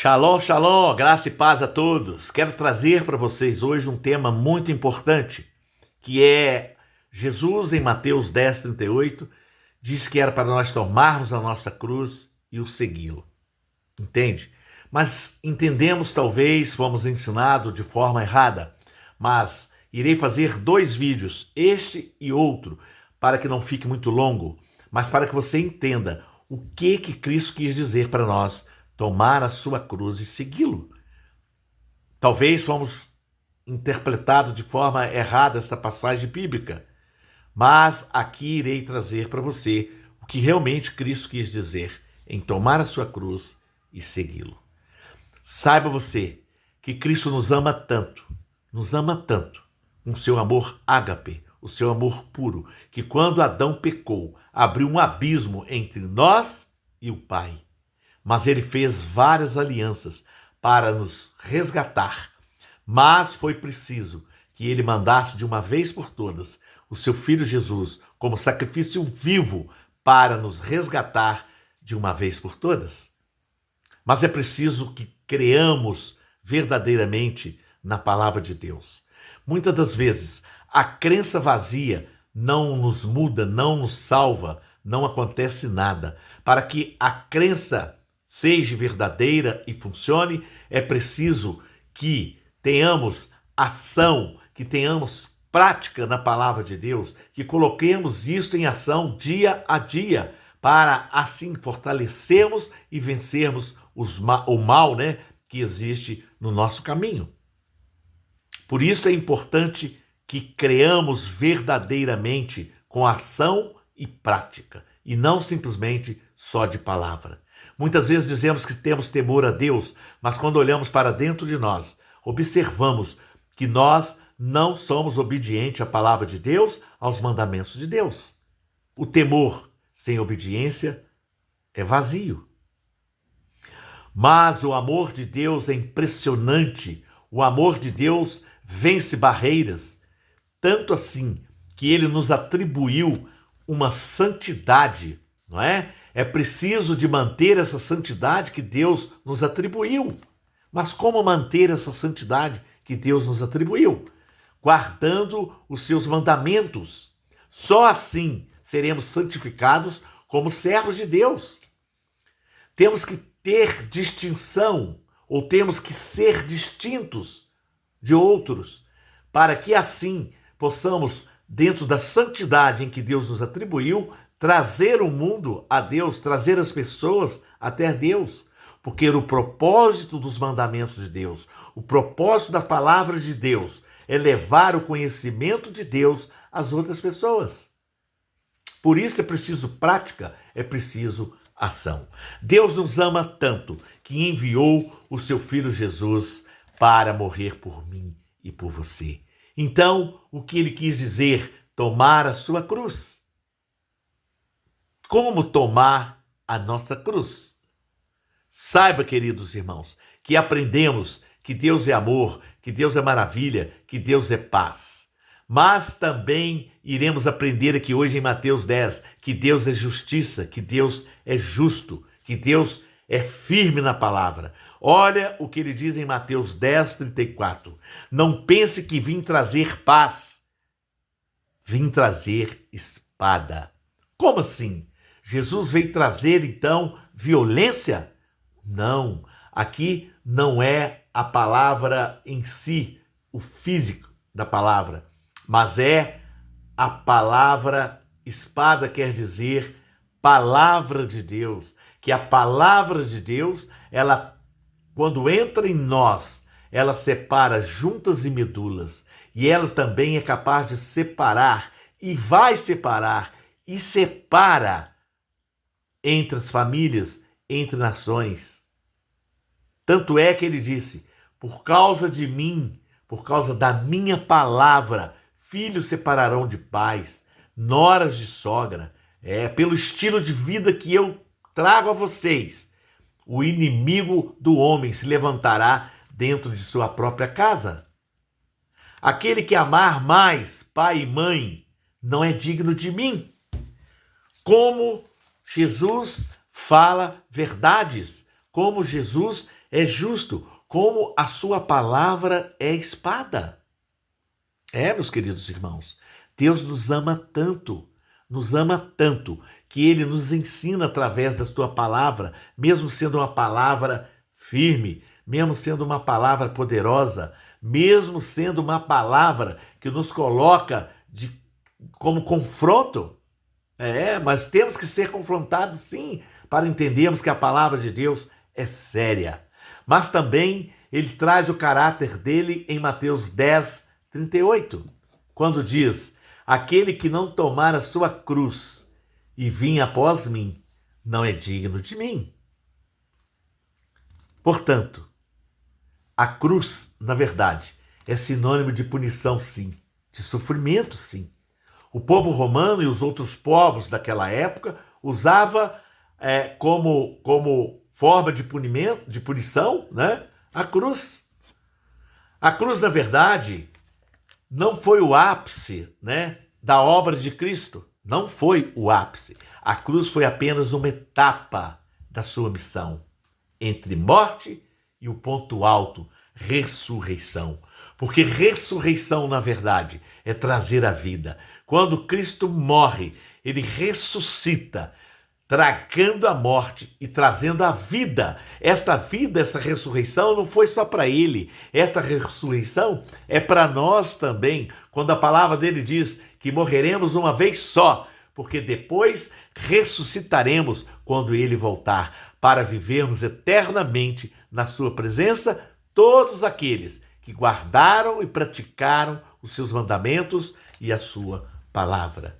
Shalom, shalom, graça e paz a todos. Quero trazer para vocês hoje um tema muito importante, que é Jesus em Mateus 10:38, diz que era para nós tomarmos a nossa cruz e o segui-lo. Entende? Mas entendemos, talvez, fomos ensinados de forma errada, mas irei fazer 2 vídeos, este e outro, para que não fique muito longo, mas para que você entenda o que Cristo quis dizer para nós, tomar a sua cruz e segui-lo. Talvez fomos interpretados de forma errada essa passagem bíblica, mas aqui irei trazer para você o que realmente Cristo quis dizer em tomar a sua cruz e segui-lo. Saiba você que Cristo nos ama tanto, com seu amor ágape, o seu amor puro, que quando Adão pecou, abriu um abismo entre nós e o Pai. Mas ele fez várias alianças para nos resgatar. Mas foi preciso que ele mandasse de uma vez por todas o seu Filho Jesus como sacrifício vivo para nos resgatar de uma vez por todas. Mas é preciso que creamos verdadeiramente na palavra de Deus. Muitas das vezes, a crença vazia não nos muda, não nos salva, não acontece nada. Para que a crença seja verdadeira e funcione, é preciso que tenhamos ação, que tenhamos prática na palavra de Deus, que coloquemos isso em ação dia a dia, para assim fortalecermos e vencermos o mal, que existe no nosso caminho. Por isso é importante que creamos verdadeiramente com ação e prática, e não simplesmente só de palavra. Muitas vezes dizemos que temos temor a Deus, mas quando olhamos para dentro de nós, observamos que nós não somos obedientes à palavra de Deus, aos mandamentos de Deus. O temor sem obediência é vazio. Mas o amor de Deus é impressionante. O amor de Deus vence barreiras, tanto assim que ele nos atribuiu uma santidade, não é? É preciso de manter essa santidade que Deus nos atribuiu. Mas como manter essa santidade que Deus nos atribuiu? Guardando os seus mandamentos. Só assim seremos santificados como servos de Deus. Temos que ter distinção, ou temos que ser distintos de outros, para que assim possamos, dentro da santidade em que Deus nos atribuiu, trazer o mundo a Deus, trazer as pessoas até Deus. Porque o propósito dos mandamentos de Deus, o propósito da palavra de Deus é levar o conhecimento de Deus às outras pessoas. Por isso é preciso prática, é preciso ação. Deus nos ama tanto que enviou o seu Filho Jesus para morrer por mim e por você. Então, o que ele quis dizer? Tomar a sua cruz. Como tomar a nossa cruz? Saiba, queridos irmãos, que aprendemos que Deus é amor, que Deus é maravilha, que Deus é paz. Mas também iremos aprender aqui hoje em Mateus 10 que Deus é justiça, que Deus é justo, que Deus é firme na palavra. Olha o que ele diz em Mateus 10:34. Não pense que vim trazer paz, vim trazer espada. Como assim? Jesus veio trazer, então, violência? Não, aqui não é a palavra em si, o físico da palavra, mas é a palavra espada, quer dizer palavra de Deus, que a palavra de Deus, ela, quando entra em nós, ela separa juntas e medulas, e ela também é capaz de separar, e vai separar, e separa entre as famílias, entre nações. Tanto é que ele disse, por causa de mim, por causa da minha palavra, filhos separarão de pais, noras de sogra. Pelo estilo de vida que eu trago a vocês, o inimigo do homem se levantará dentro de sua própria casa. Aquele que amar mais pai e mãe não é digno de mim. Como Jesus fala verdades, como Jesus é justo, como a sua palavra é espada. Meus queridos irmãos, Deus nos ama tanto, que Ele nos ensina através da sua palavra, mesmo sendo uma palavra firme, mesmo sendo uma palavra poderosa, mesmo sendo uma palavra que nos coloca como confronto. Mas temos que ser confrontados sim, para entendermos que a palavra de Deus é séria. Mas também ele traz o caráter dele em Mateus 10, 38, quando diz: aquele que não tomar a sua cruz e vir após mim, não é digno de mim. Portanto, a cruz, na verdade, é sinônimo de punição, sim, de sofrimento, sim. O povo romano e os outros povos daquela época usava como forma de punição, né, a cruz. A cruz, na verdade, não foi o ápice, né, da obra de Cristo. Não foi o ápice. A cruz foi apenas uma etapa da sua missão, entre morte e o ponto alto, ressurreição. Porque ressurreição, na verdade, é trazer a vida. Quando Cristo morre, ele ressuscita, tragando a morte e trazendo a vida. Esta vida, essa ressurreição não foi só para ele. Esta ressurreição é para nós também, quando a palavra dele diz que morreremos uma vez só, porque depois ressuscitaremos quando ele voltar, para vivermos eternamente na sua presença, todos aqueles que guardaram e praticaram os seus mandamentos e a sua palavra.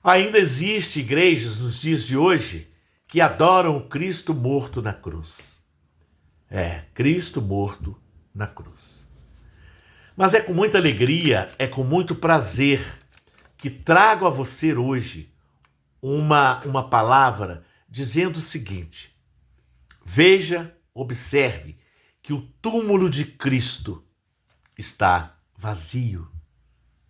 Ainda existem igrejas nos dias de hoje que adoram o Cristo morto na cruz. Cristo morto na cruz. Mas é com muita alegria, é com muito prazer que trago a você hoje uma palavra dizendo o seguinte: veja, observe que o túmulo de Cristo está vazio.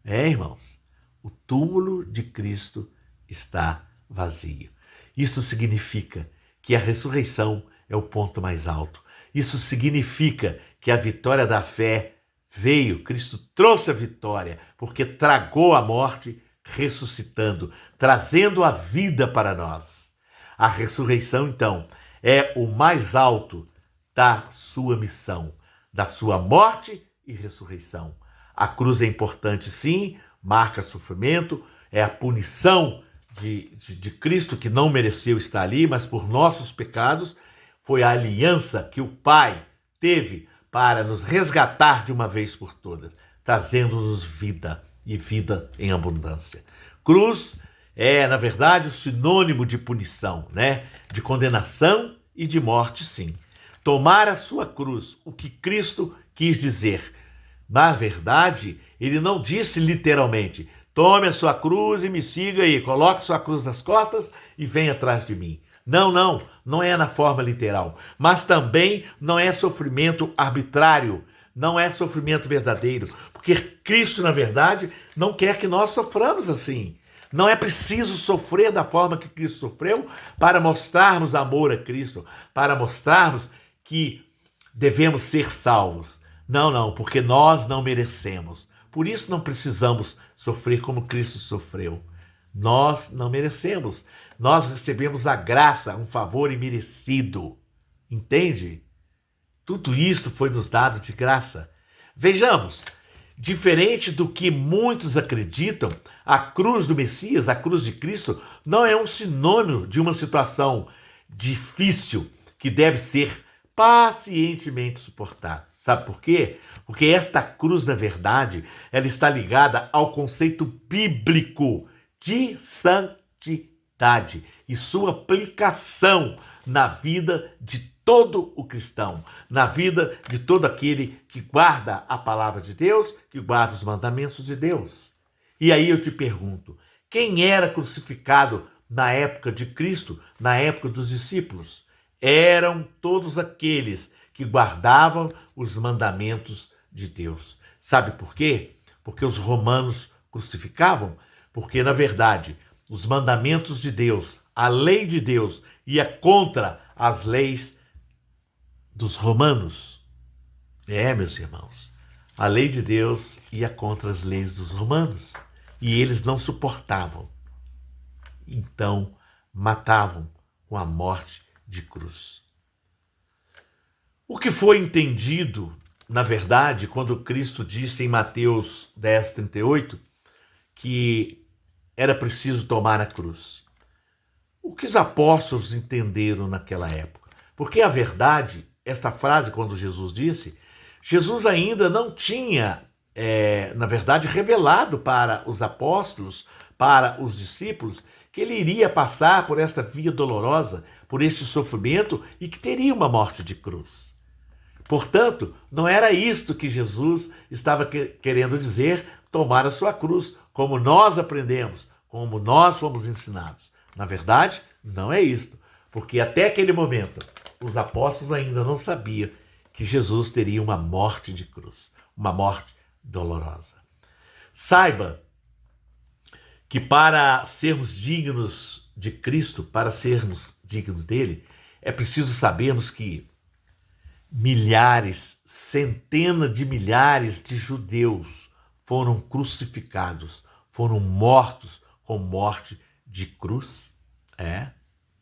Irmãos, o túmulo de Cristo está vazio. Isso significa que a ressurreição é o ponto mais alto. Isso significa que a vitória da fé veio, Cristo trouxe a vitória, porque tragou a morte, ressuscitando, trazendo a vida para nós. A ressurreição, então, é o mais alto da sua missão, da sua morte e ressurreição. A cruz é importante, sim, marca sofrimento, é a punição de Cristo, que não mereceu estar ali, mas por nossos pecados, foi a aliança que o Pai teve para nos resgatar de uma vez por todas, trazendo-nos vida e vida em abundância. Cruz é, na verdade, o sinônimo de punição, né? De condenação e de morte, sim. Tomar a sua cruz, o que Cristo quis dizer. Na verdade, ele não disse literalmente: tome a sua cruz e me siga aí, coloque a sua cruz nas costas e venha atrás de mim. Não é na forma literal. Mas também não é sofrimento arbitrário, não é sofrimento verdadeiro. Porque Cristo, na verdade, não quer que nós soframos assim. Não é preciso sofrer da forma que Cristo sofreu para mostrarmos amor a Cristo, para mostrarmos que devemos ser salvos. Não, porque nós não merecemos. Por isso não precisamos sofrer como Cristo sofreu. Nós não merecemos. Nós recebemos a graça, um favor imerecido. Entende? Tudo isso foi nos dado de graça. Vejamos, diferente do que muitos acreditam, a cruz do Messias, a cruz de Cristo, não é um sinônimo de uma situação difícil que deve ser pacientemente suportada. Sabe por quê? Porque esta cruz, na verdade, ela está ligada ao conceito bíblico de santidade e sua aplicação na vida de todo o cristão, na vida de todo aquele que guarda a palavra de Deus, que guarda os mandamentos de Deus. E aí eu te pergunto, quem era crucificado na época de Cristo, na época dos discípulos? Eram todos aqueles que guardavam os mandamentos de Deus. Sabe por quê? Porque os romanos crucificavam? Porque, na verdade, os mandamentos de Deus, a lei de Deus, ia contra as leis dos romanos. Meus irmãos, a lei de Deus ia contra as leis dos romanos e eles não suportavam. Então, matavam com a morte de cruz. O que foi entendido, na verdade, quando Cristo disse em Mateus 10:38 que era preciso tomar a cruz? O que os apóstolos entenderam naquela época? Porque a verdade, esta frase, quando Jesus disse, Jesus ainda não tinha, na verdade, revelado para os apóstolos, para os discípulos, que ele iria passar por esta via dolorosa, por este sofrimento e que teria uma morte de cruz. Portanto, não era isto que Jesus estava querendo dizer, tomar a sua cruz, como nós aprendemos, como nós fomos ensinados. Na verdade, não é isto, porque até aquele momento, os apóstolos ainda não sabiam que Jesus teria uma morte de cruz, uma morte dolorosa. Saiba que para sermos dignos de Cristo, para sermos dignos dele, é preciso sabermos que milhares, centenas de milhares de judeus foram crucificados, foram mortos com morte de cruz.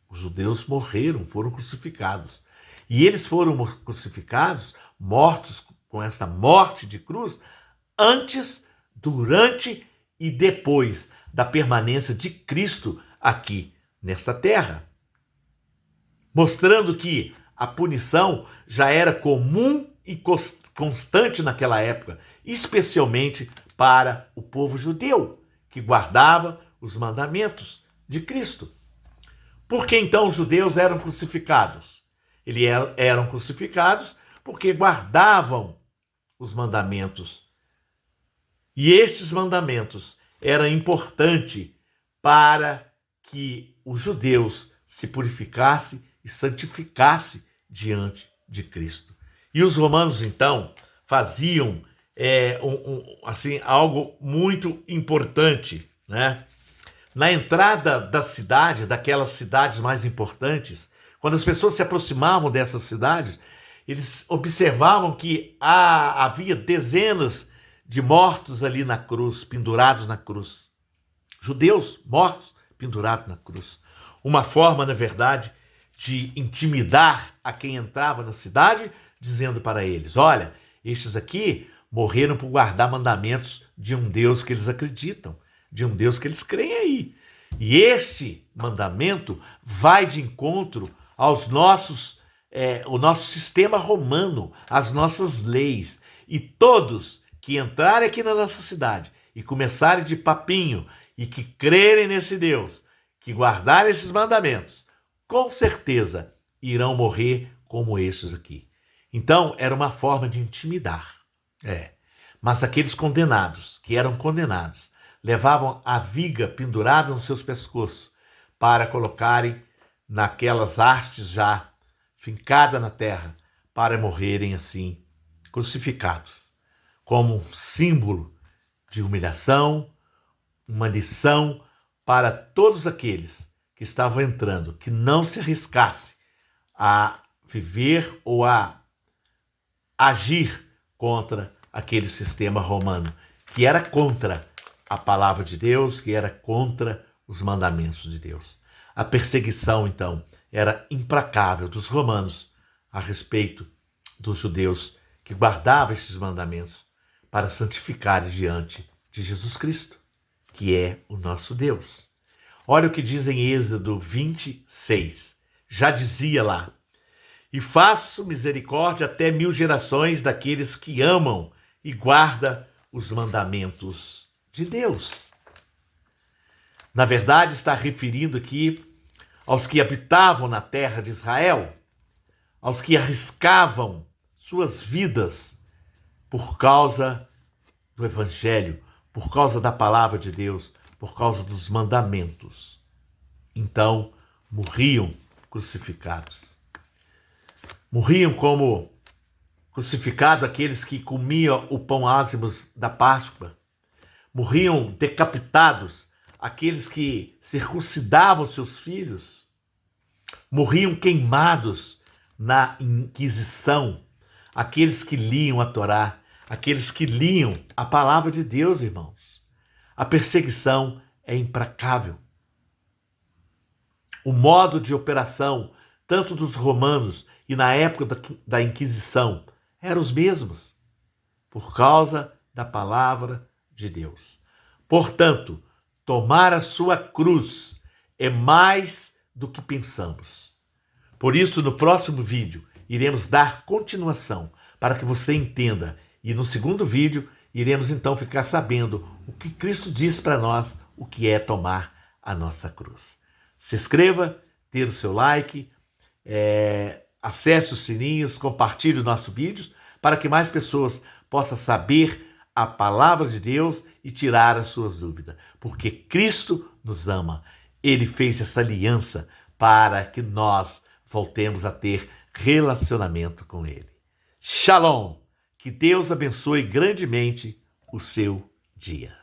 Os judeus morreram, foram crucificados. E eles foram crucificados, mortos com essa morte de cruz, antes, durante e depois da permanência de Cristo aqui nesta terra. Mostrando que a punição já era comum e constante naquela época, especialmente para o povo judeu, que guardava os mandamentos de Cristo. Por que então os judeus eram crucificados? Eles eram crucificados porque guardavam os mandamentos. E estes mandamentos eram importantes para que os judeus se purificassem e santificassem diante de Cristo. E os romanos, então, faziam assim, algo muito importante, né? Na entrada da cidade, daquelas cidades mais importantes, quando as pessoas se aproximavam dessas cidades, eles observavam que havia dezenas de mortos ali na cruz, pendurados na cruz. Judeus mortos, pendurados na cruz. Uma forma, na verdade, de intimidar a quem entrava na cidade, dizendo para eles: olha, estes aqui morreram por guardar mandamentos de um Deus que eles acreditam, de um Deus que eles creem aí. E este mandamento vai de encontro aos o nosso sistema romano, às nossas leis. E todos que entrarem aqui na nossa cidade e começarem de papinho e que crerem nesse Deus, que guardarem esses mandamentos, com certeza irão morrer como estes aqui. Então, era uma forma de intimidar. Mas aqueles condenados, que eram condenados, levavam a viga pendurada nos seus pescoços para colocarem naquelas hastes já fincadas na terra, para morrerem assim, crucificados, como um símbolo de humilhação, uma lição para todos aqueles que estavam entrando, que não se arriscasse a viver ou a agir contra aquele sistema romano, que era contra a palavra de Deus, que era contra os mandamentos de Deus. A perseguição, então, era implacável dos romanos a respeito dos judeus que guardavam esses mandamentos para santificarem diante de Jesus Cristo, que é o nosso Deus. Olha o que diz em Êxodo 26. Já dizia lá: e faço misericórdia até 1000 gerações daqueles que amam e guardam os mandamentos de Deus. Na verdade, está referindo aqui aos que habitavam na terra de Israel, aos que arriscavam suas vidas por causa do Evangelho, por causa da palavra de Deus, por causa dos mandamentos. Então, morriam crucificados. Morriam como crucificados aqueles que comiam o pão ázimos da Páscoa. Morriam decapitados aqueles que circuncidavam seus filhos. Morriam queimados na Inquisição aqueles que liam a Torá, aqueles que liam a palavra de Deus, irmãos. A perseguição é implacável. O modo de operação, tanto dos romanos e na época da Inquisição, eram os mesmos, por causa da palavra de Deus. Portanto, tomar a sua cruz é mais do que pensamos. Por isso, no próximo vídeo, iremos dar continuação para que você entenda. E no segundo vídeo, iremos então ficar sabendo o que Cristo diz para nós, o que é tomar a nossa cruz. Se inscreva, dê o seu like, acesse os sininhos, compartilhe os nossos vídeos para que mais pessoas possam saber a palavra de Deus e tirar as suas dúvidas. Porque Cristo nos ama. Ele fez essa aliança para que nós voltemos a ter relacionamento com Ele. Shalom! Que Deus abençoe grandemente o seu dia.